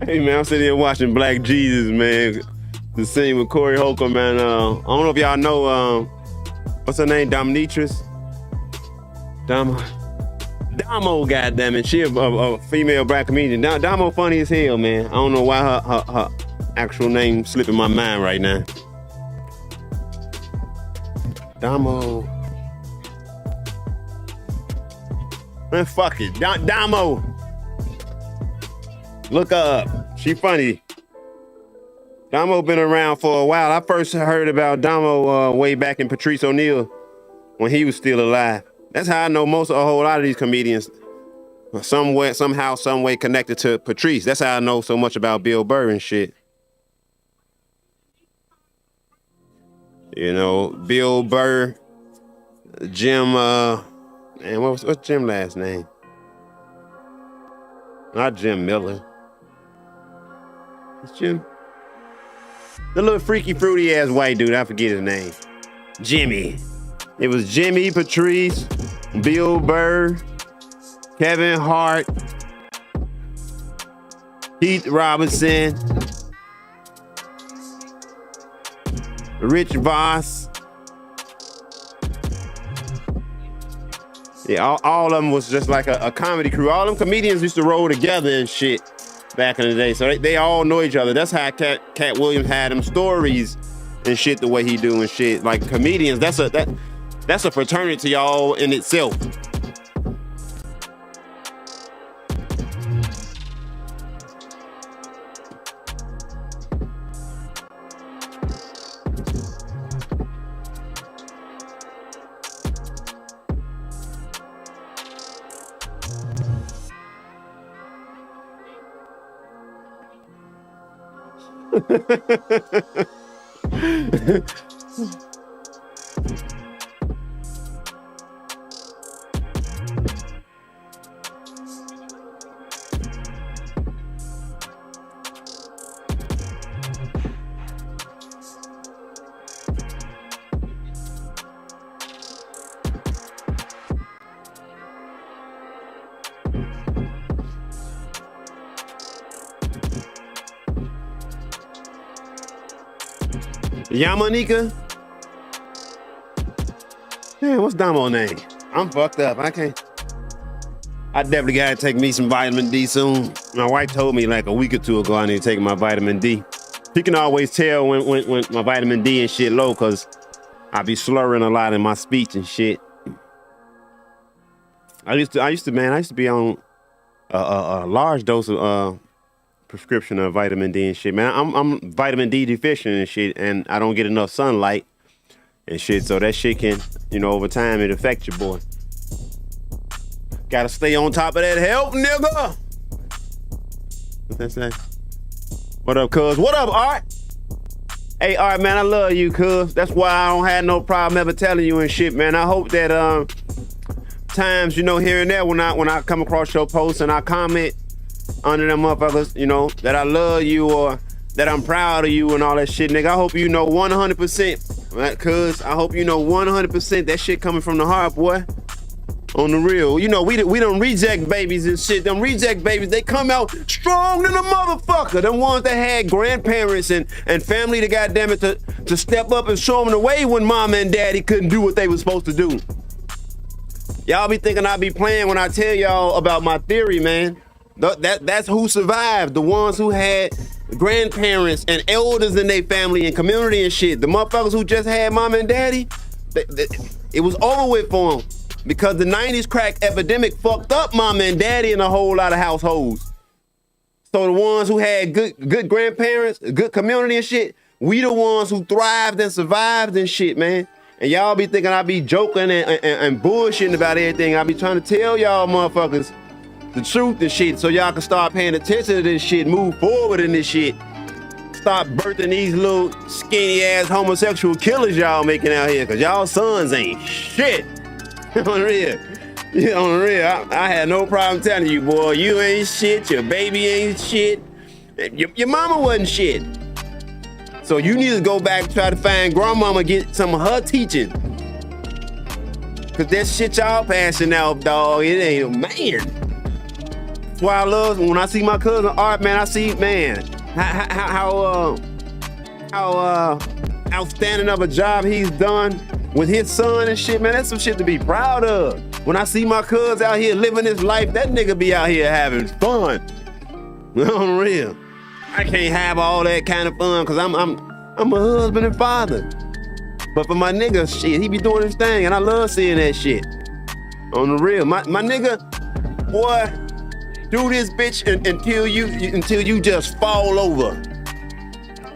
Hey man, I'm sitting here watching Black Jesus, man. The scene with Corey Holcomb, man. I don't know if y'all know, what's her name? Dominatrix? Damo, goddammit. She a female black comedian. Damo funny as hell, man. I don't know why her actual name slipping my mind right now. Damo. Man, fuck it. Damo. Look her up. She funny. Damo been around for a while. I first heard about Damo way back in Patrice O'Neal when he was still alive. That's how I know a whole lot of these comedians. Somehow, some way connected to Patrice. That's how I know so much about Bill Burr and shit. You know, Bill Burr, Jim, man, what's Jim's last name? Not Jim Miller. It's Jim. The little freaky, fruity ass white dude, I forget his name. Jimmy. It was Jimmy, Patrice, Bill Burr, Kevin Hart, Keith Robinson, Rich Voss. Yeah, all of them was just like a comedy crew. All them comedians used to roll together and shit back in the day. So they all know each other. That's how Cat Williams had them stories and shit the way he do and shit. Like comedians, that's a fraternity all in itself. Yamanika? Man, what's Damo's name? I'm fucked up. I definitely gotta take me some vitamin D soon. My wife told me like a week or two ago I need to take my vitamin D. You can always tell when my vitamin D and shit low because I be slurring a lot in my speech and shit. I used to be on a large dose of prescription of vitamin D and shit, man. I'm vitamin D deficient and shit, and I don't get enough sunlight and shit, so that shit can, over time it affect your boy. Gotta stay on top of that health, nigga. What that say? What up, cuz? What up, Art? Hey, Art, man, I love you, cuz. That's why I don't have no problem ever telling you and shit, man. I hope that times, here and there when I come across your posts and I comment under them motherfuckers, that I love you or that I'm proud of you and all that shit, nigga. I hope you know 100%, right, cuz? I hope you know 100% that shit coming from the heart, boy. On the real. We don't reject babies and shit. Them reject babies, they come out strong than a motherfucker. Them ones that had grandparents and family to goddamn it to step up and show them the way when mama and daddy couldn't do what they was supposed to do. Y'all be thinking I be playing when I tell y'all about my theory, man. That's who survived. The ones who had grandparents and elders in their family and community and shit. The motherfuckers who just had mama and daddy, it was over with for them. Because the 90s crack epidemic fucked up mama and daddy in a whole lot of households. So the ones who had good grandparents, good community and shit, we the ones who thrived and survived and shit, man. And y'all be thinking I be joking and bullshitting about everything. I be trying to tell y'all motherfuckers the truth and shit so y'all can start paying attention to this shit, move forward in this shit. Stop birthing these little skinny ass homosexual killers y'all making out here, cause y'all sons ain't shit. On the real. I had no problem telling you, boy, you ain't shit, your baby ain't shit, your mama wasn't shit. So you need to go back and try to find grandmama, get some of her teaching. Cause that shit y'all passing out, dog, it ain't a man. That's why I love when I see my cousin Art, man. I see, man, how outstanding of a job he's done with his son and shit, man. That's some shit to be proud of. When I see my cuz out here living his life, that nigga be out here having fun. On real. I can't have all that kind of fun because I'm a husband and father. But for my nigga, shit, he be doing his thing, and I love seeing that shit. On the real, my nigga, boy, do this bitch until you just fall over.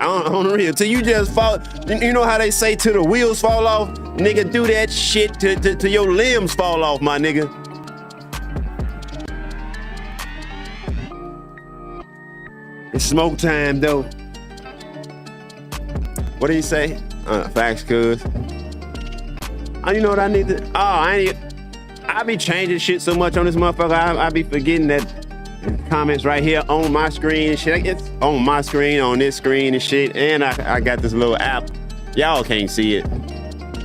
On the real, till you just fall. You know how they say till the wheels fall off? Nigga, do that shit till your limbs fall off, my nigga. It's smoke time, though. What do you say? Facts, cuz. Oh, you know what I need to... I be changing shit so much on this motherfucker. I be forgetting that comments right here on my screen and shit. It's on my screen, on this screen and shit. And I got this little app. Y'all can't see it.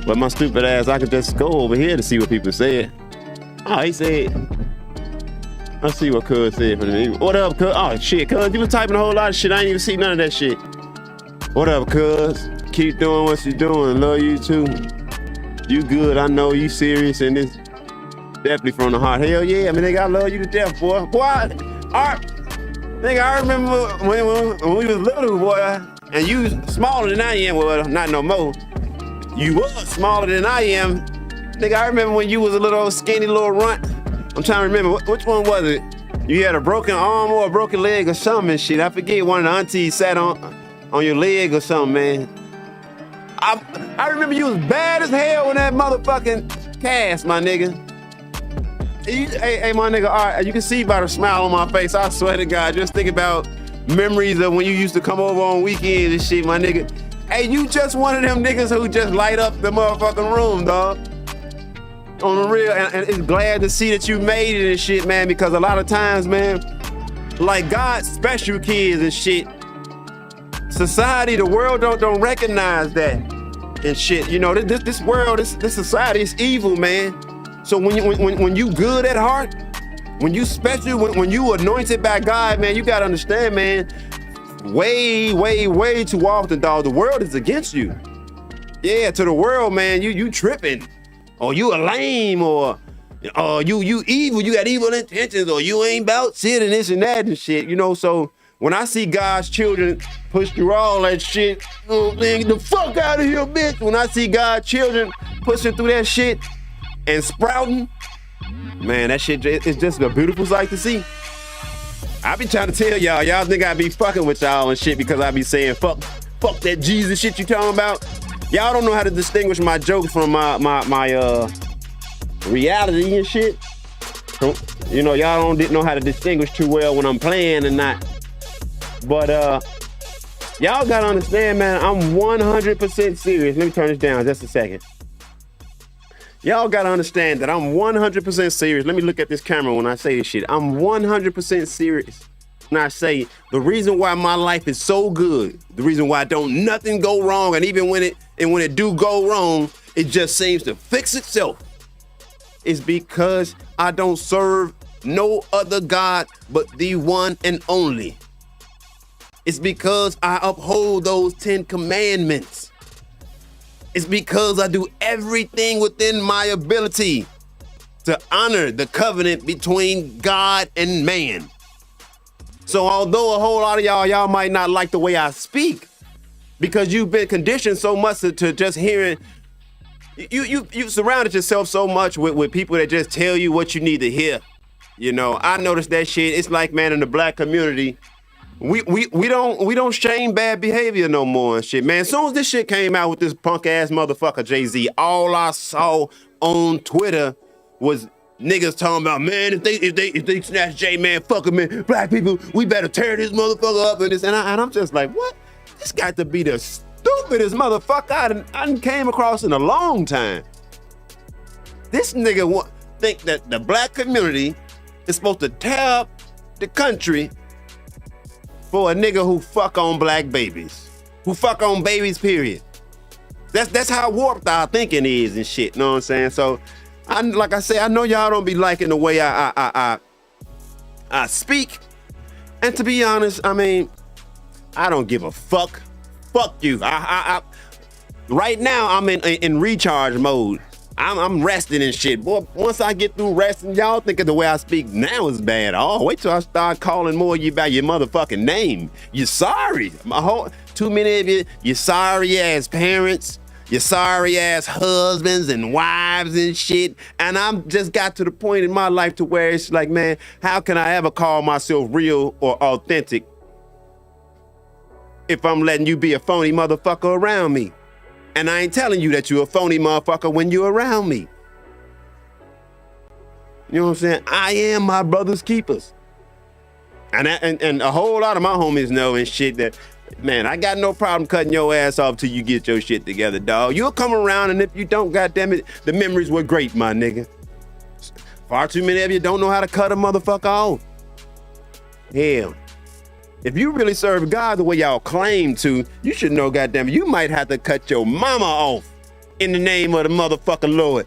But my stupid ass, I could just go over here to see what people said. Oh, he said... Let's see what cuz said for me. What up, cuz? Oh, shit, cuz. You was typing a whole lot of shit. I ain't even see none of that shit. What up, cuz? Keep doing what you doing. Love you, too. You good. I know you serious, and it's definitely from the heart. Hell yeah. I mean, nigga, I love you to death, boy. Boy, nigga, I remember when we was little, boy, and you smaller than I am. Well, not no more. You was smaller than I am. Nigga, I remember when you was a little skinny little runt. I'm trying to remember, which one was it? You had a broken arm or a broken leg or something and shit. I forget, one of the aunties sat on your leg or something, man. I remember you was bad as hell in that motherfucking cast, my nigga. Hey, my nigga, all right, you can see by the smile on my face, I swear to God, just think about memories of when you used to come over on weekends and shit, my nigga. Hey, you just one of them niggas who just light up the motherfucking room, dog. On the real, and it's glad to see that you made it and shit, man, because a lot of times, man, like God's special kids and shit, society, the world don't recognize that and shit. You know, this world, this society is evil, man. So when you good at heart, when you special, when you anointed by God, man, you gotta understand, man, way too often, dog, the world is against you. Yeah, to the world, man, you tripping. Or you a lame, or you evil, you got evil intentions, or you ain't about shit and this and that and shit, you know. So when I see God's children push through all that shit, get the fuck out of here, bitch. When I see God's children pushing through that shit and sprouting, man, that shit is just a beautiful sight to see. I be trying to tell y'all think I be fucking with y'all and shit because I be saying fuck that Jesus shit you talking about. Y'all don't know how to distinguish my jokes from my reality and shit. You know, y'all don't know how to distinguish too well when I'm playing and not. But y'all gotta understand, man, I'm 100% serious. Let me turn this down just a second. Y'all gotta understand that I'm 100% serious. Let me look at this camera when I say this shit. I'm 100% serious. And I say the reason why my life is so good, the reason why nothing go wrong, and even when it do go wrong, it just seems to fix itself, is because I don't serve no other God but the one and only. It's because I uphold those 10 commandments. It's because I do everything within my ability to honor the covenant between God and man. So although a whole lot of y'all might not like the way I speak, because you've been conditioned so much to just hearing, you've surrounded yourself so much with people that just tell you what you need to hear. You know, I noticed that shit. It's like, man, in the black community, we don't shame bad behavior no more and shit, man. As soon as this shit came out with this punk ass motherfucker Jay-Z, all I saw on Twitter was niggas talking about, man, if they snatch Jay, man, fuck him, man. Black people, we better tear this motherfucker up and this. And I'm just like, what? This got to be the stupidest motherfucker I came across in a long time. This nigga think that the black community is supposed to tear up the country for a nigga who fuck on black babies, who fuck on babies, period. That's how warped our thinking is and shit, know what I'm saying? So, like I say, I know y'all don't be liking the way I I speak. And to be honest, I mean, I don't give a fuck. Fuck you. Right now, I'm in recharge mode. I'm resting and shit. Boy, once I get through resting, y'all think of the way I speak now is bad. Oh, wait till I start calling more of you by your motherfucking name. You're sorry. Too many of you, you sorry ass parents, you sorry ass husbands and wives and shit. And I'm just got to the point in my life to where it's like, man, how can I ever call myself real or authentic if I'm letting you be a phony motherfucker around me? And I ain't telling you that you're a phony motherfucker when you're around me. You know what I'm saying? I am my brother's keepers. And a whole lot of my homies know and shit that, man, I got no problem cutting your ass off till you get your shit together, dog. You'll come around, and if you don't, goddamn it, the memories were great, my nigga. Far too many of you don't know how to cut a motherfucker off. Hell. If you really serve God the way y'all claim to, you should know, goddamn, you might have to cut your mama off in the name of the motherfucking Lord.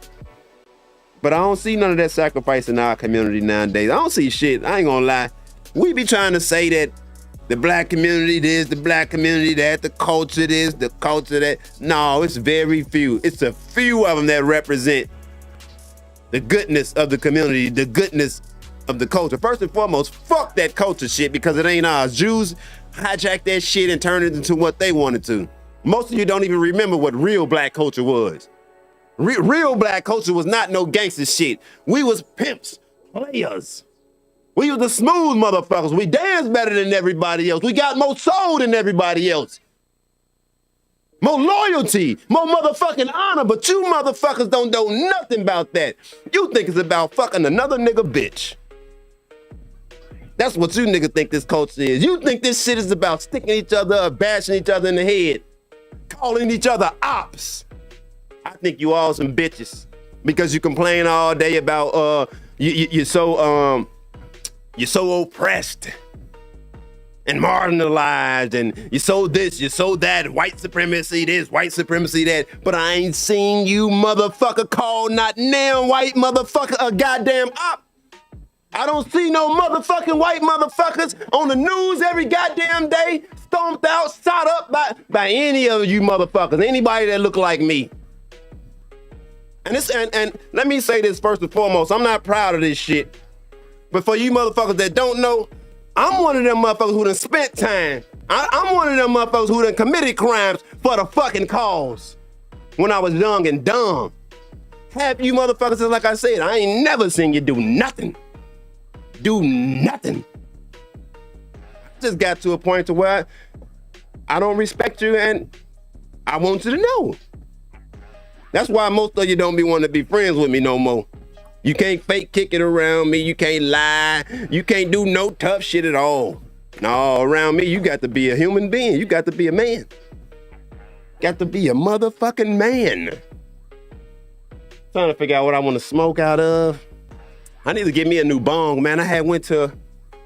But I don't see none of that sacrifice in our community nowadays. I don't see shit. I ain't gonna lie. We be trying to say that the black community this, the black community that, the culture this, the culture that. No, it's very few. It's a few of them that represent the goodness of the community, the goodness of the culture. First and foremost, fuck that culture shit because it ain't ours. Jews hijacked that shit and turned it into what they wanted to. Most of you don't even remember what real black culture was. Real black culture was not no gangster shit. We was pimps, players. We was the smooth motherfuckers. We danced better than everybody else. We got more soul than everybody else. More loyalty, more motherfucking honor, but you motherfuckers don't know nothing about that. You think it's about fucking another nigga bitch. That's what you niggas think this culture is. You think this shit is about sticking each other up, bashing each other in the head, calling each other ops. I think you all some bitches because you complain all day about you're so oppressed and marginalized, and you so this, you so that, white supremacy this, white supremacy that. But I ain't seen you motherfucker call not damn white motherfucker a goddamn op. I don't see no motherfucking white motherfuckers on the news every goddamn day, stomped out, shot up by any of you motherfuckers, anybody that look like me. And let me say this first and foremost, I'm not proud of this shit. But for you motherfuckers that don't know, I'm one of them motherfuckers who done spent time. I'm one of them motherfuckers who done committed crimes for the fucking cause when I was young and dumb. Half you motherfuckers, like I said, I ain't never seen you do nothing. Do nothing. I just got to a point to where I don't respect you and I want you to know. That's why most of you don't be wanting to be friends with me no more. You can't fake kick it around me. You can't lie. You can't do no tough shit at all. No, around me, you got to be a human being. You got to be a man. Got to be a motherfucking man. Trying to figure out what I want to smoke out of. I need to get me a new bong, man. I had went to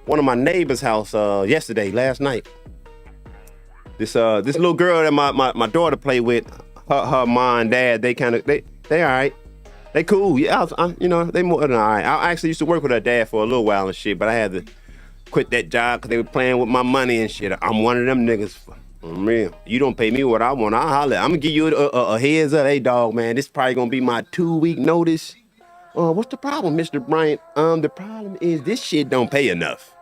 one of my neighbor's house last night. This little girl that my daughter played with, her mom and dad, they all right. They cool. Yeah, they more than all right. I actually used to work with her dad for a little while and shit, but I had to quit that job because they were playing with my money and shit. I'm one of them niggas. For real. You don't pay me what I want, I'll holler. I'm gonna give you a heads up. Hey, dog, man, this probably gonna be my 2-week notice. What's the problem, Mr. Bryant? The problem is this shit don't pay enough.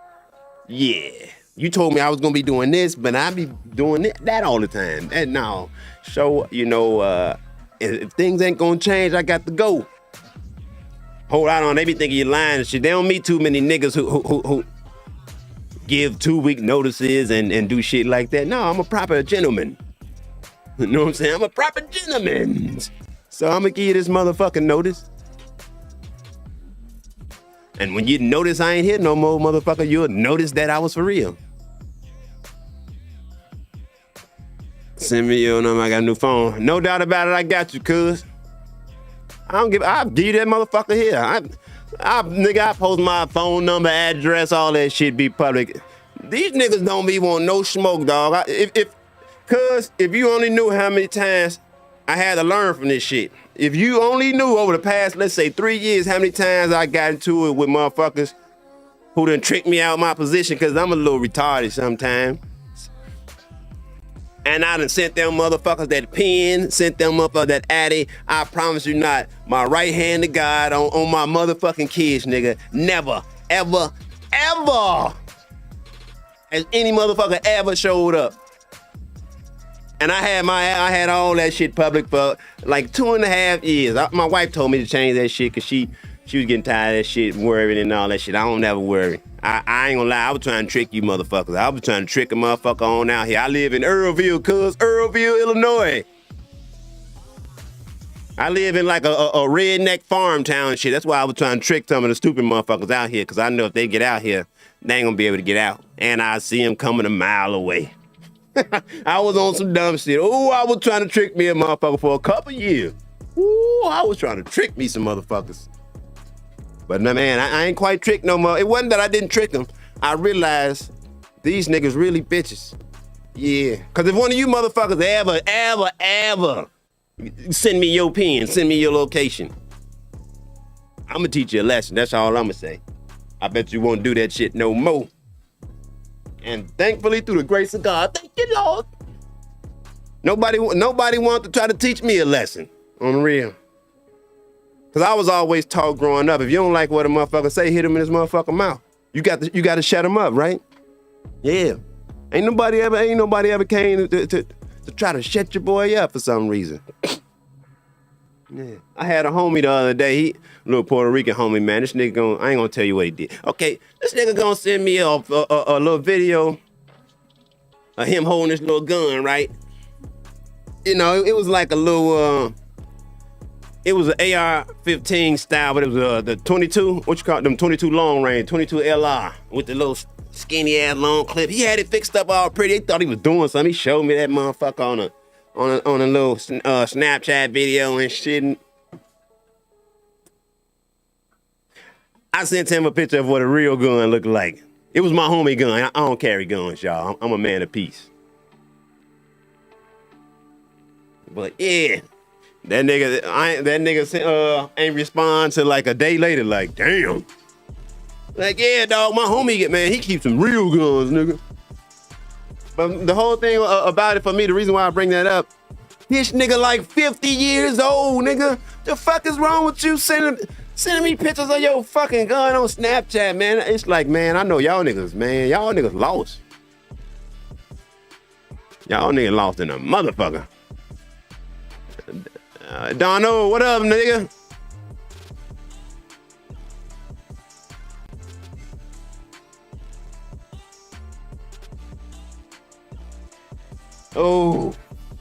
Yeah. You told me I was gonna be doing this, but I be doing that all the time. And now, so, if things ain't gonna change, I got to go. Hold on, they be thinking you're lying and shit. They don't meet too many niggas who give 2-week notices and do shit like that. No, I'm a proper gentleman. You know what I'm saying? I'm a proper gentleman. So I'm gonna give you this motherfucking notice. And when you notice I ain't here no more, motherfucker, you'll notice that I was for real. Send me your number, I got a new phone. No doubt about it, I got you, cuz. I'll give you that motherfucker here. I post my phone number, address, all that shit be public. These niggas don't be want no smoke, dog. Cuz if you only knew how many times I had to learn from this shit. If you only knew over the past, let's say 3 years, how many times I got into it with motherfuckers who done tricked me out of my position because I'm a little retarded sometimes. And I done sent them motherfuckers that pen, sent them motherfuckers that addy. I promise you not, my right hand to God on my motherfucking kids, nigga. Never, ever, ever has any motherfucker ever showed up. And I had all that shit public for like 2.5 years. My wife told me to change that shit because she was getting tired of that shit and worrying and all that shit. I don't never worry. I ain't gonna lie, I was trying to trick you motherfuckers. I was trying to trick a motherfucker on out here. I live in Earlville, Illinois. I live in like a redneck farm town and shit. That's why I was trying to trick some of the stupid motherfuckers out here, because I know if they get out here, they ain't gonna be able to get out. And I see them coming a mile away. I was on some dumb shit. Ooh, I was trying to trick me a motherfucker for a couple years. Ooh, I was trying to trick me some motherfuckers. But no, man, I ain't quite tricked no more. It wasn't that I didn't trick them. I realized these niggas really bitches. Yeah. Because if one of you motherfuckers ever send me your pen, send me your location, I'm going to teach you a lesson. That's all I'm going to say. I bet you won't do that shit no more. And thankfully, through the grace of God, thank you, Lord, nobody wanted to try to teach me a lesson on the real. Because I was always taught growing up, if you don't like what a motherfucker say, hit him in his motherfucking mouth. You got to shut him up, right? Yeah. Ain't nobody ever came to try to shut your boy up for some reason. Yeah. I had a homie the other day, a little Puerto Rican homie, man. This nigga I ain't gonna tell you what he did. Okay, this nigga gonna send me a little video of him holding this little gun, right? You know, it was like a little, it was an AR-15 style, but it was the 22, what you call it, them 22 long range, 22 LR with the little skinny ass long clip. He had it fixed up all pretty. He thought he was doing something. He showed me that motherfucker on a little Snapchat video and shit. I sent him a picture of what a real gun looked like. It was my homie gun. I don't carry guns, y'all. I'm a man of peace. But yeah, that nigga ain't respond to like a day later. Like, damn. Like, yeah, dog, my homie, man, he keeps some real guns, nigga. But the whole thing about it for me, the reason why I bring that up, this nigga like 50 years old, nigga. The fuck is wrong with you sending me pictures of your fucking gun on Snapchat, man? It's like, man, I know y'all niggas, man. Y'all niggas lost. Y'all niggas lost in a motherfucker. Dono, what up, nigga? Oh,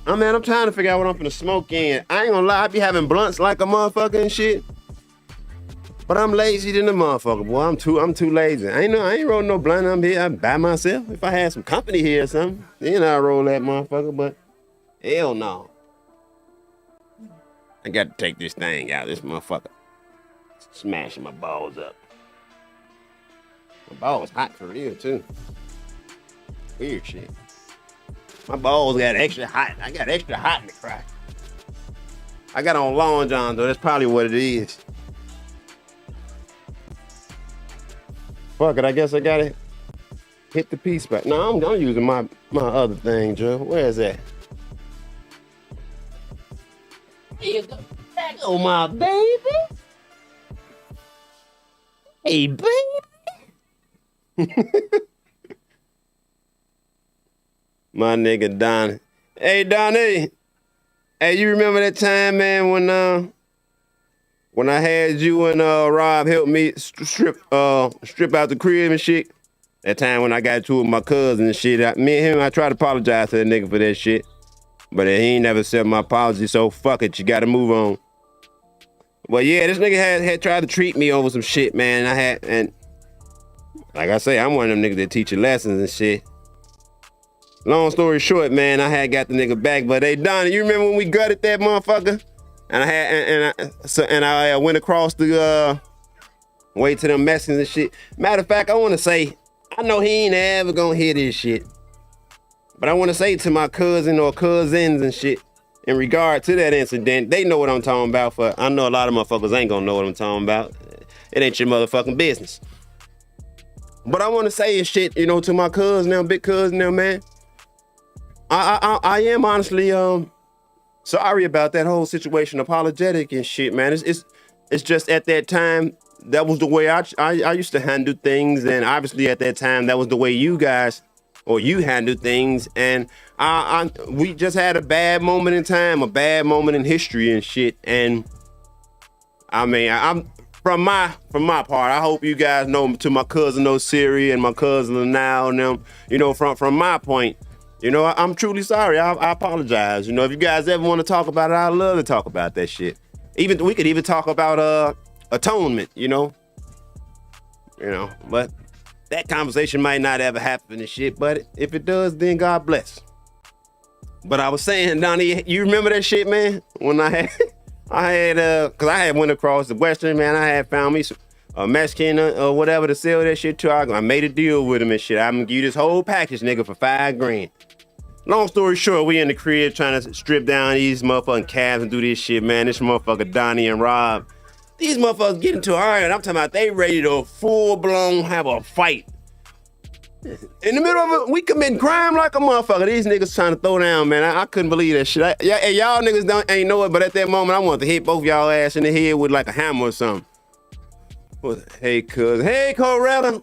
man, I'm trying to figure out what I'm finna smoke in. I ain't gonna lie, I be having blunts like a motherfucker and shit. But I'm lazy than a motherfucker, boy. I'm too lazy. I ain't rolling no blunt. I'm here by myself. If I had some company here or something, then I roll that motherfucker, but hell no. I got to take this thing out. This motherfucker smashing my balls up. My balls hot for real, too. Weird shit. My balls got extra hot. I got extra hot in the crack. I got on Long John, though. That's probably what it is. Fuck it, I guess I gotta hit the peace button. No, I'm using my other thing, Joe. Where is that? Here you go. There go my baby. Hey, baby. My nigga Donnie. Hey, Donnie. Hey, you remember that time, man, when I had you and Rob help me strip out the crib and shit? That time when I got to it with my cousin and shit. Me and him, I tried to apologize to that nigga for that shit. But he ain't never accepted my apology, so fuck it, you gotta move on. Well, yeah, this nigga had tried to treat me over some shit, man. And like I say, I'm one of them niggas that teach you lessons and shit. Long story short, man, I had got the nigga back, but hey, Donnie, you remember when we gutted that motherfucker? And I went across the way to them messages and shit. Matter of fact, I want to say, I know he ain't ever gonna hear this shit, but I want to say to my cousin or cousins and shit, in regard to that incident, they know what I'm talking about. I know a lot of motherfuckers ain't gonna know what I'm talking about. It ain't your motherfucking business. But I want to say shit, you know, to my cousin now, big cousin now, man. I am honestly sorry about that whole situation, apologetic and shit, man. It's just at that time that was the way I used to handle things, and obviously at that time that was the way you guys or you handle things, and we just had a bad moment in time, a bad moment in history and shit, and I mean I'm from my part, I hope you guys know, to my cousin Osiri and my cousin now and them, you know, from my point, you know, I'm truly sorry. I apologize. You know, if you guys ever want to talk about it, I'd love to talk about that shit. Even we could even talk about atonement, you know, but that conversation might not ever happen and shit. But if it does, then God bless. But I was saying, Donnie, you remember that shit, man? When I had cause I had went across the Western, man. I had found me a Mexican or whatever to sell that shit to. I made a deal with him and shit. I'm gonna give you this whole package, nigga, for $5 grand. Long story short, we in the crib trying to strip down these motherfucking cabs and do this shit, man. This motherfucker Donnie and Rob. These motherfuckers get into argument. I'm talking about they ready to full-blown have a fight. In the middle of it, we committing crime like a motherfucker. These niggas trying to throw down, man. I couldn't believe that shit. Y'all niggas ain't know it, but at that moment, I wanted to hit both y'all ass in the head with like a hammer or something. Hey, cuz. Hey, Coretta.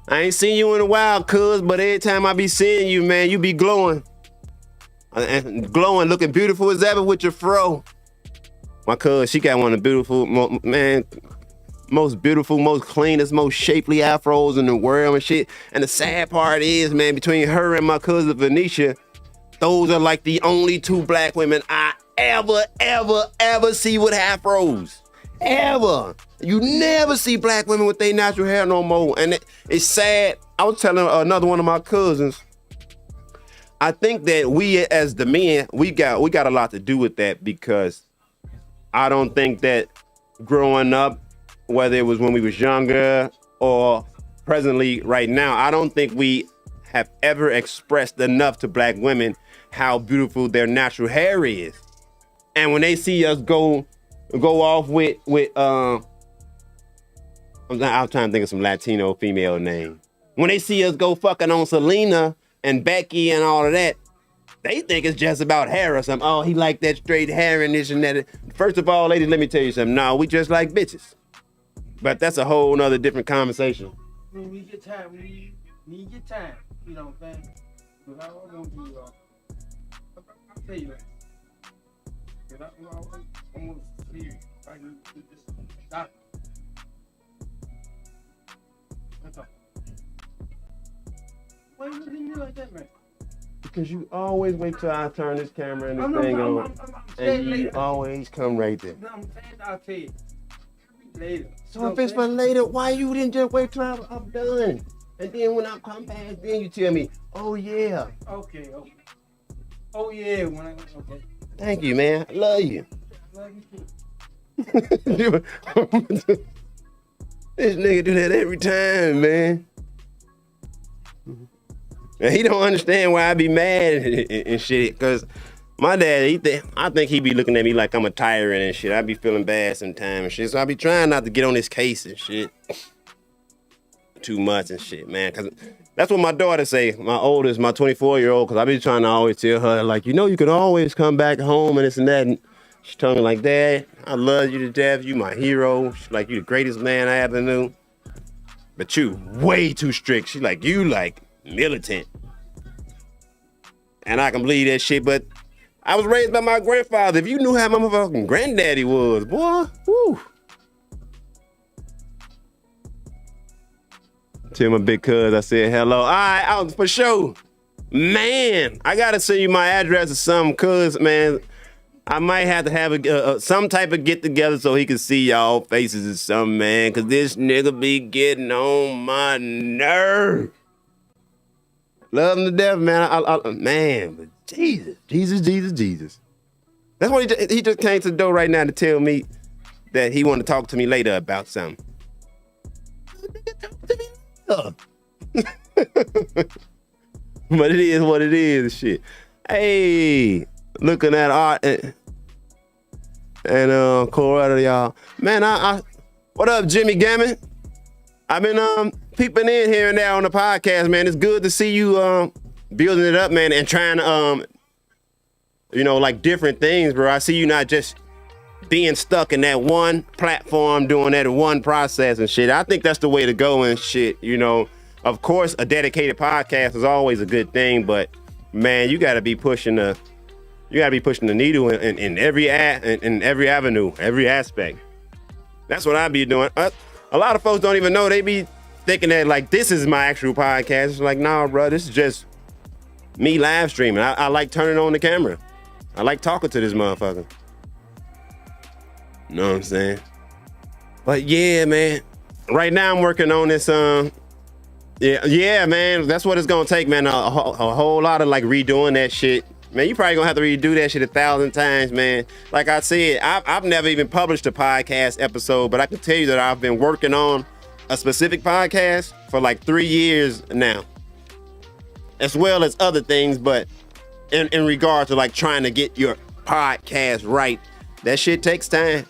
I ain't seen you in a while, cuz, but every time I be seeing you, man, you be glowing. Glowing, looking beautiful as ever with your fro. My cuz, she got one of the beautiful, most beautiful, most cleanest, most shapely afros in the world and shit. And the sad part is, man, between her and my cousin Venetia, those are like the only two black women I ever see with afros. Ever. You never see black women with their natural hair no more. And it's sad. I was telling another one of my cousins, I think that we as the men, we got a lot to do with that, because I don't think that growing up, whether it was when we was younger or presently right now, I don't think we have ever expressed enough to black women how beautiful their natural hair is. And when they see us go off with I'm trying to think of some Latino female name. When they see us go fucking on Selena and Becky and all of that, they think it's just about hair or something. Oh, he like that straight hair and this and that. First of all, ladies, let me tell you something. No, we just like bitches. But that's a whole nother different conversation. When we get time, we need your time. You know what I'm saying? Because I don't want to I'll tell you that. Because I want to see you. I can do this. Stop. That's all. Why you looking at me like that, man? Because you always wait till I turn this camera and this thing on. And you always come right there. No, I'm saying I'll tell you. Later. So if it's for later, why you didn't just wait till I'm done? And then when I come back, then you tell me, oh yeah. Okay. Oh yeah, okay. Thank you, man. I love you. Love you too. This nigga do that every time, man. And he don't understand why I be mad and shit, cause my dad, I think he be looking at me like I'm a tyrant and shit. I be feeling bad sometimes and shit, so I be trying not to get on this case and shit too much and shit, man. Cause that's what my daughter say, my oldest, my 24-year-old, cause I be trying to always tell her, like, you know, you can always come back home and this and that. And she told me like, Dad, I love you to death. You my hero. She's like, you the greatest man I ever knew. But you way too strict. She's like, you like militant. And I can believe that shit, but I was raised by my grandfather. If you knew how my motherfucking granddaddy was, boy, woo. Tell my big cuz I said hello. All right, for sure. Man, I gotta send you my address or something, cuz, man. I might have to have some type of get together so he can see y'all faces or something, man. Cause this nigga be getting on my nerve. Love him to death, man. Man, but Jesus. That's why he just came to the door right now to tell me that he want to talk to me later about something. But it is what it is, shit. Hey, looking at art and Coretta, y'all. Man, what up, Jimmy Gammon? I've been peeping in here and there on the podcast, man. It's good to see you building it up, man, and trying to like different things, bro. I see you not just being stuck in that one platform, doing that one process and shit. I think that's the way to go and shit, Of course, a dedicated podcast is always a good thing, but man, you gotta be pushing the needle in every avenue, every aspect. That's what I be doing. A lot of folks don't even know. They be thinking that like this is my actual podcast. It's like, nah, bro, this is just me live streaming. I like turning on the camera. I like talking to this motherfucker. You know what I'm saying? But yeah, man. Right now I'm working on this. Yeah, man. That's what it's gonna take, man. A whole lot of like redoing that shit. Man, you probably gonna have to redo that shit 1,000 times, man. Like I said, I've never even published a podcast episode, but I can tell you that I've been working on a specific podcast for like 3 years now, as well as other things. But in regard to like trying to get your podcast right, that shit takes time.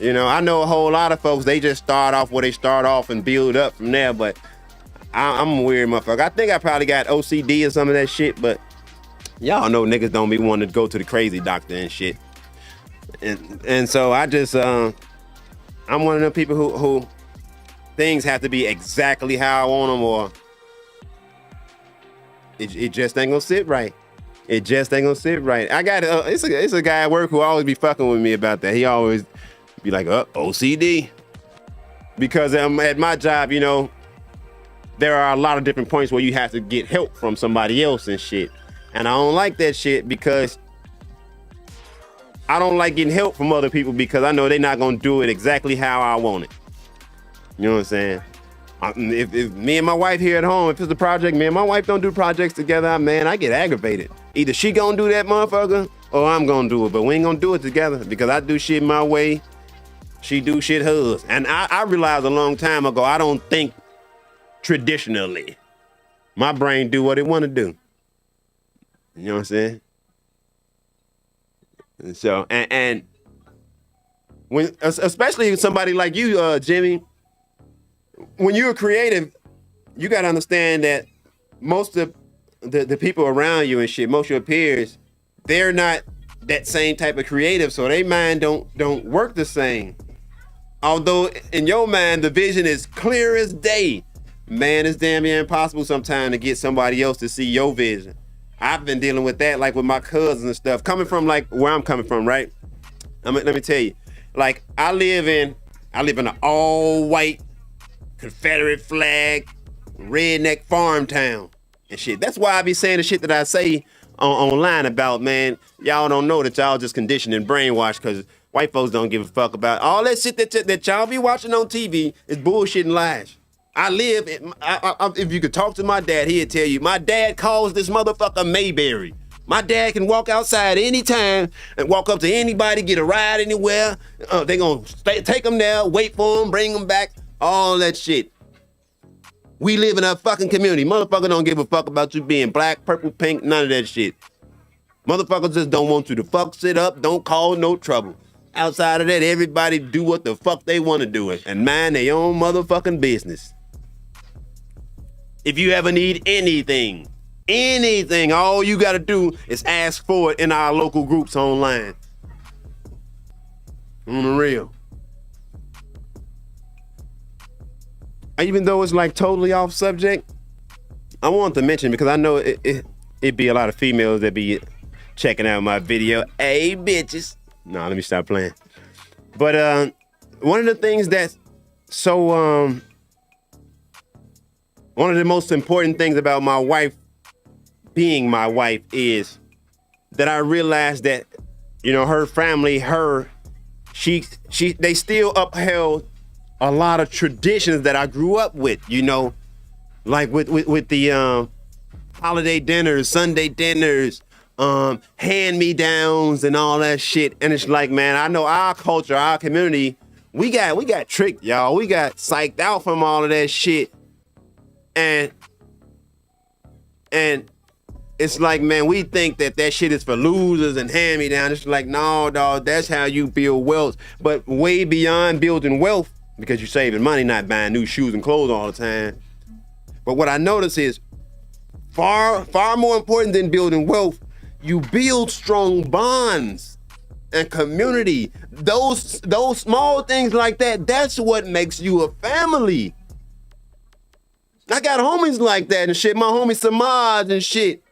I know a whole lot of folks, they just start off where they start off and build up from there, but I'm a weird motherfucker. I think I probably got OCD or some of that shit, but y'all know niggas don't be wanting to go to the crazy doctor and shit. And so I just, I'm one of them people who things have to be exactly how I want them, or it just ain't gonna sit right. It just ain't gonna sit right. I got, it's a guy at work who always be fucking with me about that. He always be like, OCD. Because at my job, there are a lot of different points where you have to get help from somebody else and shit. And I don't like that shit because I don't like getting help from other people because I know they're not going to do it exactly how I want it. You know what I'm saying? If me and my wife here at home, if it's a project, me and my wife don't do projects together, man, I get aggravated. Either she going to do that motherfucker or I'm going to do it. But we ain't going to do it together because I do shit my way. She do shit hers. And I realized a long time ago, I don't think traditionally. My brain do what it want to do. You know what I'm saying? And so, and when, especially somebody like you, Jimmy, when you're creative, you got to understand that most of the people around you and shit, most of your peers, they're not that same type of creative, so their mind don't work the same. Although in your mind, the vision is clear as day. Man, it's damn near impossible sometimes to get somebody else to see your vision. I've been dealing with that, like with my cousins and stuff. Coming from like where I'm coming from, right? Let me tell you, like I live in an all-white Confederate flag, redneck farm town and shit. That's why I be saying the shit that I say online about, man. Y'all don't know that y'all just conditioned and brainwashed because white folks don't give a fuck about all that shit that y'all be watching on TV is bullshit and lies. I live, if you could talk to my dad, he'd tell you, my dad calls this motherfucker Mayberry. My dad can walk outside anytime and walk up to anybody, get a ride anywhere. They gonna take them there, wait for them, bring them back, all that shit. We live in a fucking community. Motherfucker don't give a fuck about you being black, purple, pink, none of that shit. Motherfuckers just don't want you to fuck shit up, don't cause no trouble. Outside of that, everybody do what the fuck they want to do it and mind their own motherfucking business. If you ever need anything, all you gotta do is ask for it in our local groups online. On the real. Even though it's like totally off subject, I want to mention because I know it'd be a lot of females that be checking out my video. Hey, bitches. No, let me stop playing. But one of the things that's so one of the most important things about my wife being my wife is that I realized that, her family, they still upheld a lot of traditions that I grew up with, like with the holiday dinners, Sunday dinners, hand-me-downs and all that shit. And it's like, man, I know our culture, our community, we got tricked, y'all. We got psyched out from all of that shit. And it's like, man, we think that shit is for losers and hand-me-down. It's like, no, dog, that's how you build wealth. But way beyond building wealth, because you're saving money, not buying new shoes and clothes all the time. But what I notice is far more important than building wealth, you build strong bonds and community. Those small things like that, that's what makes you a family. I got homies like that and shit. My homie Samaj and shit.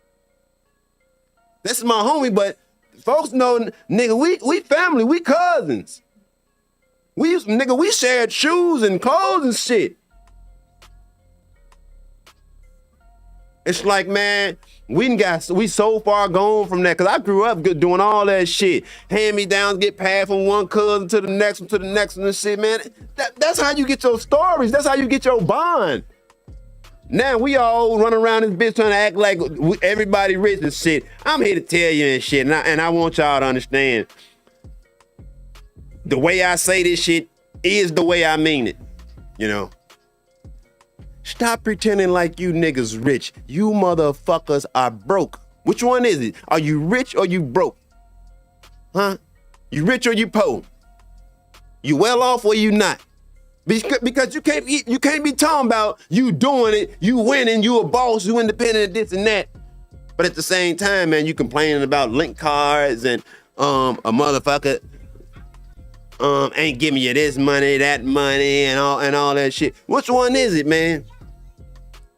This is my homie, but folks know, nigga, we family, we cousins. We shared shoes and clothes and shit. It's like, man, we so far gone from that, because I grew up doing all that shit. Hand-me-downs get passed from one cousin to the next one, to the next one and shit, man. That's how you get your stories. That's how you get your bond. Now we all run around this bitch trying to act like everybody rich and shit. I'm here to tell you and shit, and I want y'all to understand. The way I say this shit is the way I mean it, you know? Stop pretending like you niggas rich. You motherfuckers are broke. Which one is it? Are you rich or you broke? Huh? You rich or you poor? You well off or you not? Because you can't be talking about you doing it, you winning, you a boss, you independent, this and that. But at the same time, man, you complaining about link cards and a motherfucker ain't giving you this money, that money, and all that shit. Which one is it, man?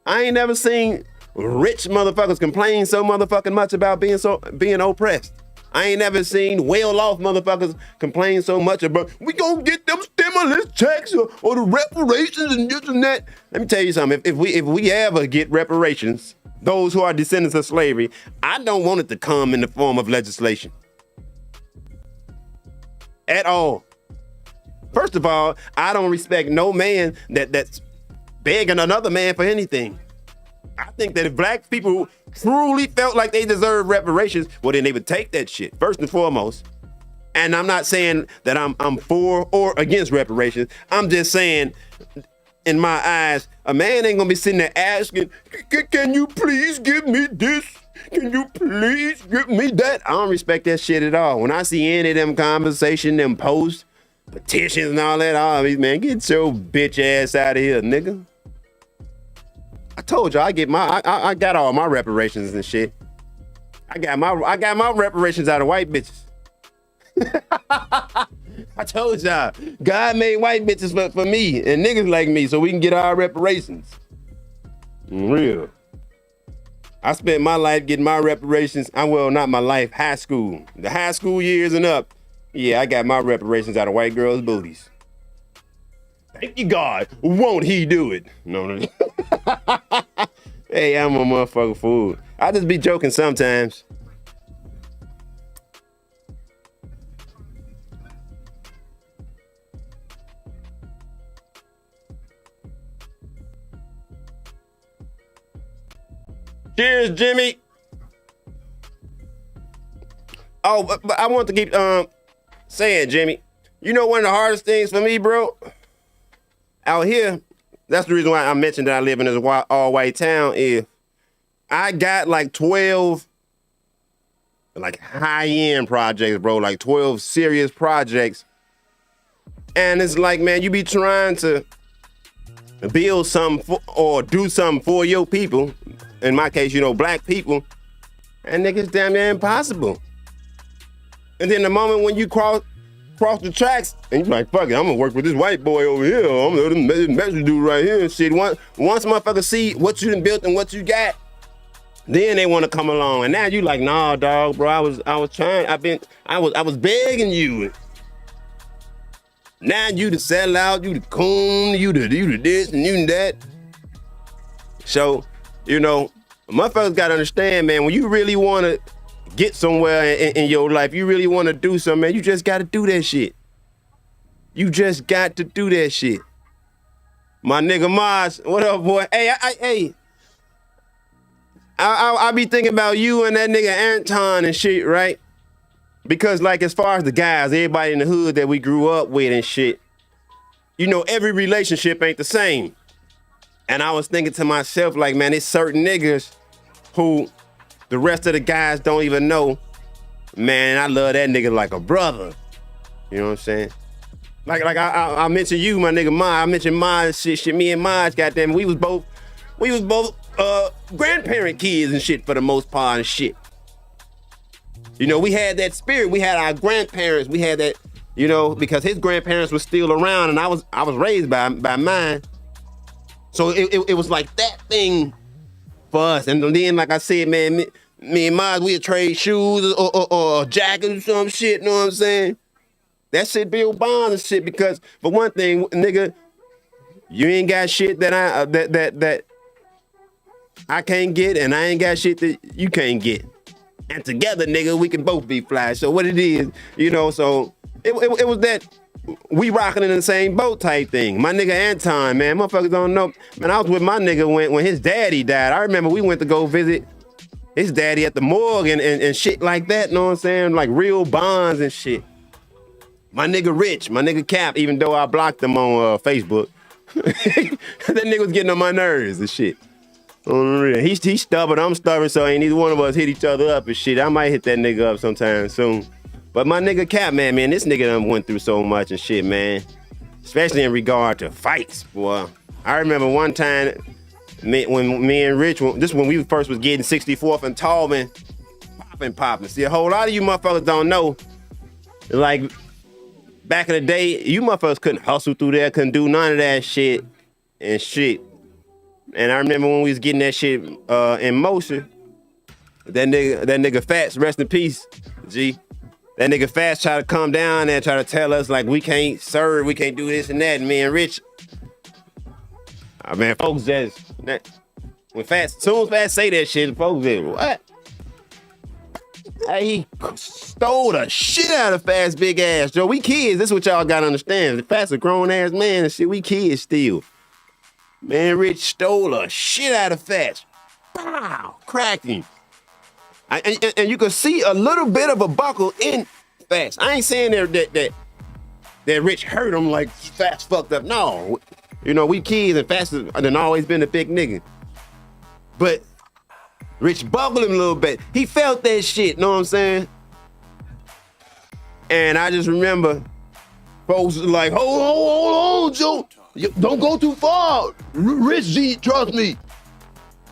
I ain't never seen rich motherfuckers complain so motherfucking much about being oppressed. I ain't never seen well-off motherfuckers complain so much about, we gonna get them stimulus checks or the reparations and this and that. Let me tell you something. If we ever get reparations, those who are descendants of slavery, I don't want it to come in the form of legislation. At all. First of all, I don't respect no man that's begging another man for anything. I think that if black people truly felt like they deserve reparations, well, then they would take that shit, first and foremost. And I'm not saying that I'm for or against reparations. I'm just saying, in my eyes, a man ain't gonna be sitting there asking, can you please give me this? Can you please give me that? I don't respect that shit at all. When I see any of them conversations, them posts, petitions and all that, man, get your bitch ass out of here, nigga. I told you I got all my reparations and shit. I got my reparations out of white bitches. I told y'all, God made white bitches for me and niggas like me so we can get our reparations. Real. I spent my life getting my reparations. Well, not my life, high school. The high school years and up. Yeah, I got my reparations out of white girls' booties. Thank you, God. Won't he do it? No. Hey, I'm a motherfucking fool. I just be joking sometimes. Cheers, Jimmy. Oh, but I want to keep saying, Jimmy, you know one of the hardest things for me, bro? Out here, that's the reason why I mentioned that I live in this all-white town, is I got like 12 like high-end projects, bro, like 12 serious projects. And it's like, man, you be trying to build something or do something for your people. In my case, you know, black people. And niggas damn near impossible. And then the moment when you cross the tracks, and you're like, fuck it, I'm gonna work with this white boy over here. I'm gonna let this Mexican dude right here and shit. Once motherfuckers see what you done built and what you got, then they wanna come along. And now you like, nah, dog, bro, I was trying, I was begging you. Now you the sellout, you the coon, you the this and you that. So, you know, motherfuckers gotta understand, man, when you really wanna get somewhere in your life, you really want to do something, man, you just got to do that shit. You just got to do that shit. My nigga Maz, what up, boy? Hey, I be thinking about you and that nigga Anton and shit, right? Because, like, as far as the guys, everybody in the hood that we grew up with and shit, you know, every relationship ain't the same. And I was thinking to myself, like, man, there's certain niggas who the rest of the guys don't even know, man, I love that nigga like a brother. You know what I'm saying? Like I mentioned you, my nigga Ma. I mentioned Ma and shit. Me and Ma, goddamn, we was both grandparent kids and shit for the most part and shit. You know, we had that spirit. We had our grandparents. We had that, you know, because his grandparents were still around, and I was raised by mine. So it was like that thing for us. And then, like I said, man, me and Ma, we'd trade shoes or a jacket or some shit. You know what I'm saying? That shit build bonds and shit because, for one thing, nigga, you ain't got shit that I can't get, and I ain't got shit that you can't get. And together, nigga, we can both be fly. So what it is, you know, so it was that we rocking in the same boat type thing. My nigga Anton, man, motherfuckers don't know. Man, I was with my nigga when his daddy died. I remember we went to go visit his daddy at the morgue and shit like that, you know what I'm saying? Like real bonds and shit. My nigga Rich, my nigga Cap, even though I blocked him on Facebook, that nigga was getting on my nerves and shit. He's stubborn, I'm stubborn, so ain't neither one of us hit each other up and shit. I might hit that nigga up sometime soon. But my nigga Cap, man, this nigga done went through so much and shit, man. Especially in regard to fights, boy. I remember one time when me and Rich, this when we first was getting 64th and Tallman, popping. See, a whole lot of you motherfuckers don't know, like, back in the day, you motherfuckers couldn't hustle through there, couldn't do none of that shit and shit. And I remember when we was getting that shit in motion, that nigga Fats, rest in peace, G. That nigga Fats try to come down there and try to tell us like we can't serve, we can't do this and that. And me and Rich, man, folks just, when Fats, as soon as Fats say that shit, folks just, what? He stole the shit out of Fats' big ass, Joe. We kids, this is what y'all gotta understand. Fats a grown ass man and shit, we kids still. Man, Rich stole the shit out of Fats. Pow, cracked him. And you can see a little bit of a buckle in Fats. I ain't saying that Rich hurt him like Fats fucked up. No, you know, we kids and Fats has always been a big nigga. But Rich buckled him a little bit. He felt that shit, know what I'm saying? And I just remember folks was like, hold on, Joe. Don't go too far. Rich G, trust me.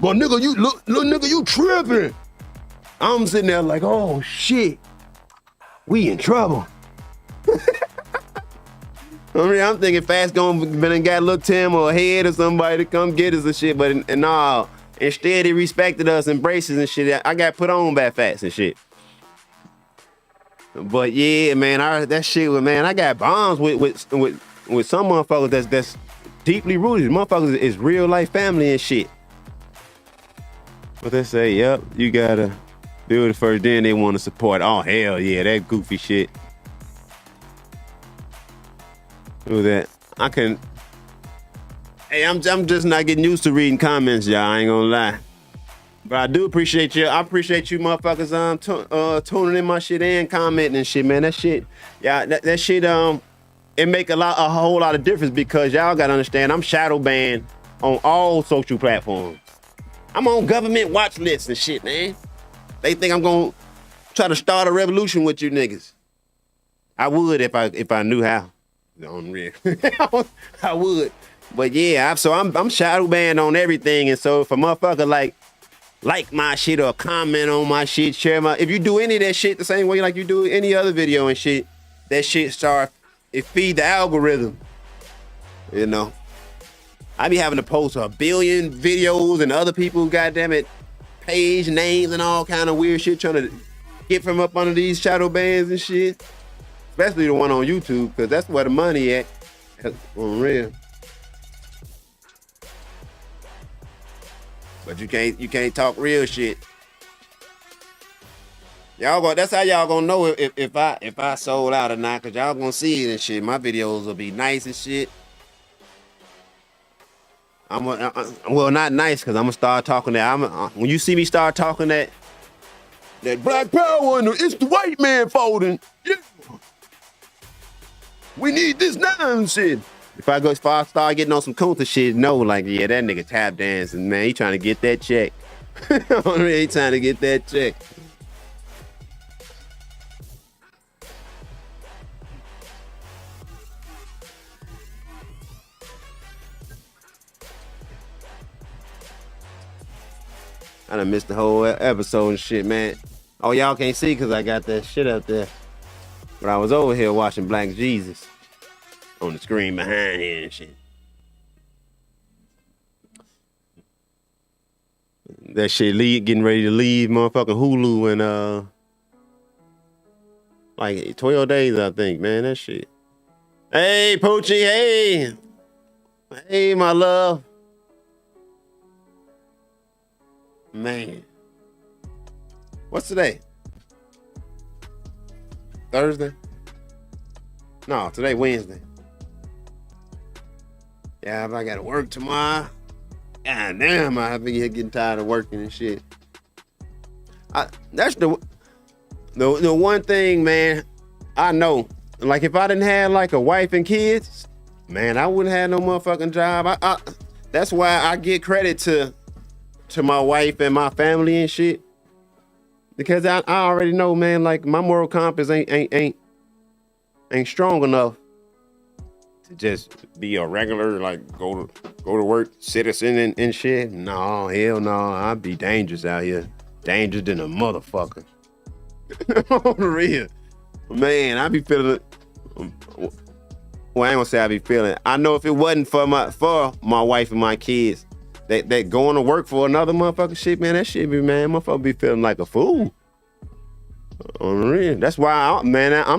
But nigga, you tripping. I'm sitting there like, oh shit, we in trouble. I'm thinking Fats gonna got a little Tim or a head or somebody to come get us and shit, but nah. Instead, he respected us, embraced us and shit. I got put on by Fats and shit. But yeah, man, that shit was, man, I got bonds with some motherfuckers that's deeply rooted. Motherfuckers is real life family and shit. But they say, yep, you gotta build it first, then they want to support. Oh, hell yeah, that goofy shit. Do that. Hey, I'm just not getting used to reading comments, y'all. I ain't gonna lie. But I do appreciate you. I appreciate you motherfuckers tuning in my shit and commenting and shit, man. That shit, yeah, that shit, it make a whole lot of difference because y'all gotta understand I'm shadow banned on all social platforms. I'm on government watch lists and shit, man. They think I'm gonna try to start a revolution with you niggas. I would if I knew how. On real. I would. But yeah, I'm shadow banned on everything, and so if a motherfucker like my shit or comment on my shit, share my, if you do any of that shit the same way like you do any other video and shit, that shit it feed the algorithm. You know, I be having to post 1 billion videos and other people, goddamn it, page names and all kind of weird shit trying to get from up under these shadow bans and shit. Especially the one on YouTube, because that's where the money at. On real. But you can't talk real shit. That's how y'all gonna know if I sold out or not, cause y'all gonna see it and shit. My videos will be nice and shit. Well, not nice, cause I'm gonna start talking that. When you see me start talking that black power, it's the white man folding. Yeah. We need this now and shit. If I start getting on some Kunta shit, no, like, yeah, that nigga tap dancing, man. He trying to get that check. He trying to get that check. I done missed the whole episode and shit, man. Oh, y'all can't see because I got that shit up there. But I was over here watching Black Jesus on the screen behind here and shit. That shit getting ready to leave motherfucking Hulu in like 12 days, I think, man. That shit. Hey, Poochie, hey. Hey, my love. Man. What's today? Thursday? No, today Wednesday. Yeah, but I gotta work tomorrow. God damn, I be getting tired of working and shit. That's the one thing, man, I know. Like, if I didn't have like a wife and kids, man, I wouldn't have no motherfucking job. That's why I get credit to my wife and my family and shit. Because I already know, man, like my moral compass ain't strong enough to just be a regular, like go to work citizen and shit. No, hell no. I'd be dangerous out here. Dangerous than a motherfucker. On the real. Man, I be feeling it. Well, I ain't gonna say I be feeling it. I know if it wasn't for my wife and my kids, that going to work for another motherfucking shit, man, that shit be, man, motherfucker be feeling like a fool. On the real. That's why, I'm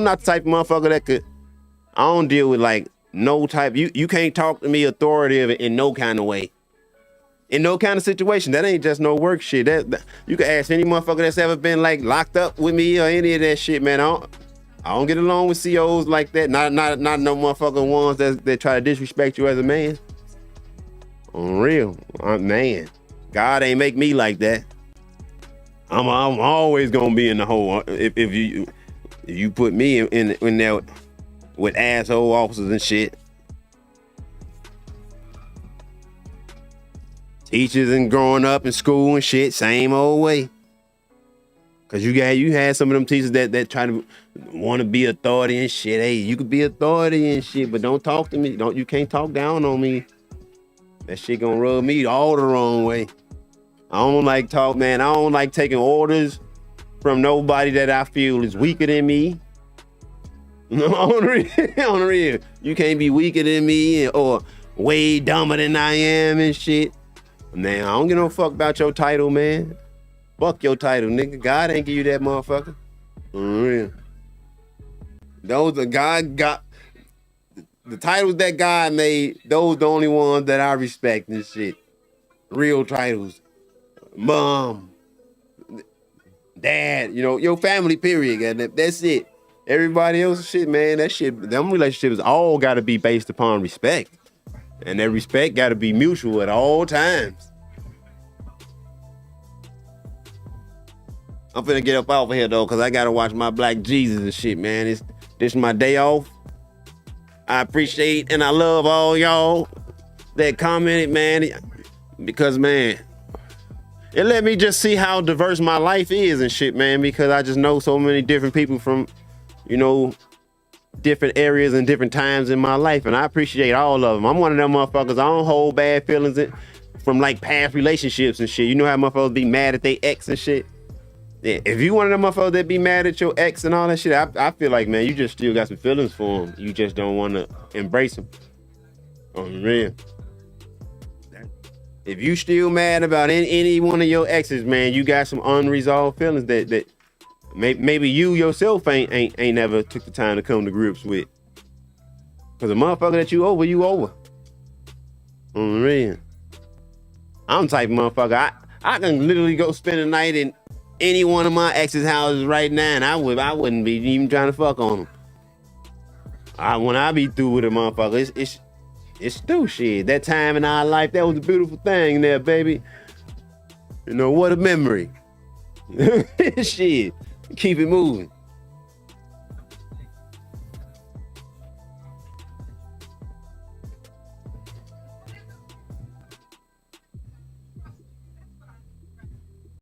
not the type of motherfucker that could, I don't deal with like no type, you can't talk to me authoritative in no kind of way. In no kind of situation. That ain't just no work shit. That you can ask any motherfucker that's ever been like locked up with me or any of that shit, man. I don't get along with COs like that. Not no motherfucking ones that try to disrespect you as a man. On real, man. God ain't make me like that. I'm always gonna be in the hole if you put me in there with asshole officers and shit. Teachers and growing up in school and shit, same old way. Cause you had some of them teachers that try to want to be authority and shit. Hey, you could be authority and shit, but don't talk to me. You can't talk down on me. That shit gonna rub me all the wrong way. I don't like talk, man. I don't like taking orders from nobody that I feel is weaker than me. On the real. You can't be weaker than me or way dumber than I am and shit. Man, I don't give no fuck about your title, man. Fuck your title, nigga. God ain't give you that motherfucker. On the real. Those are God got. The titles that God made, those the only ones that I respect and shit. Real titles. Mom. Dad. You know, your family, period. That's it. Everybody else shit, man, that shit, them relationships all gotta be based upon respect. And that respect gotta be mutual at all times. I'm finna get up off of here though, cause I gotta watch my Black Jesus and shit, man. This is my day off. I appreciate and I love all y'all that commented, man, because, man, it let me just see how diverse my life is and shit, man, because I just know so many different people from, you know, different areas and different times in my life, and I appreciate all of them. I'm one of them motherfuckers. I don't hold bad feelings from like past relationships and shit. You know how motherfuckers be mad at their ex and shit? Yeah, if you one of them motherfuckers that be mad at your ex and all that shit, I feel like, man, you just still got some feelings for them. You just don't want to embrace them. On the real. If you still mad about any one of your exes, man, you got some unresolved feelings that maybe you yourself ain't never took the time to come to grips with. Cause a motherfucker that you over. On the real. I'm the type of motherfucker, I can literally go spend a night in any one of my ex's houses right now, and I wouldn't be even trying to fuck on them. When I be through with a motherfucker, it's still shit. That time in our life, that was a beautiful thing there, baby. You know, what a memory. Shit. Keep it moving.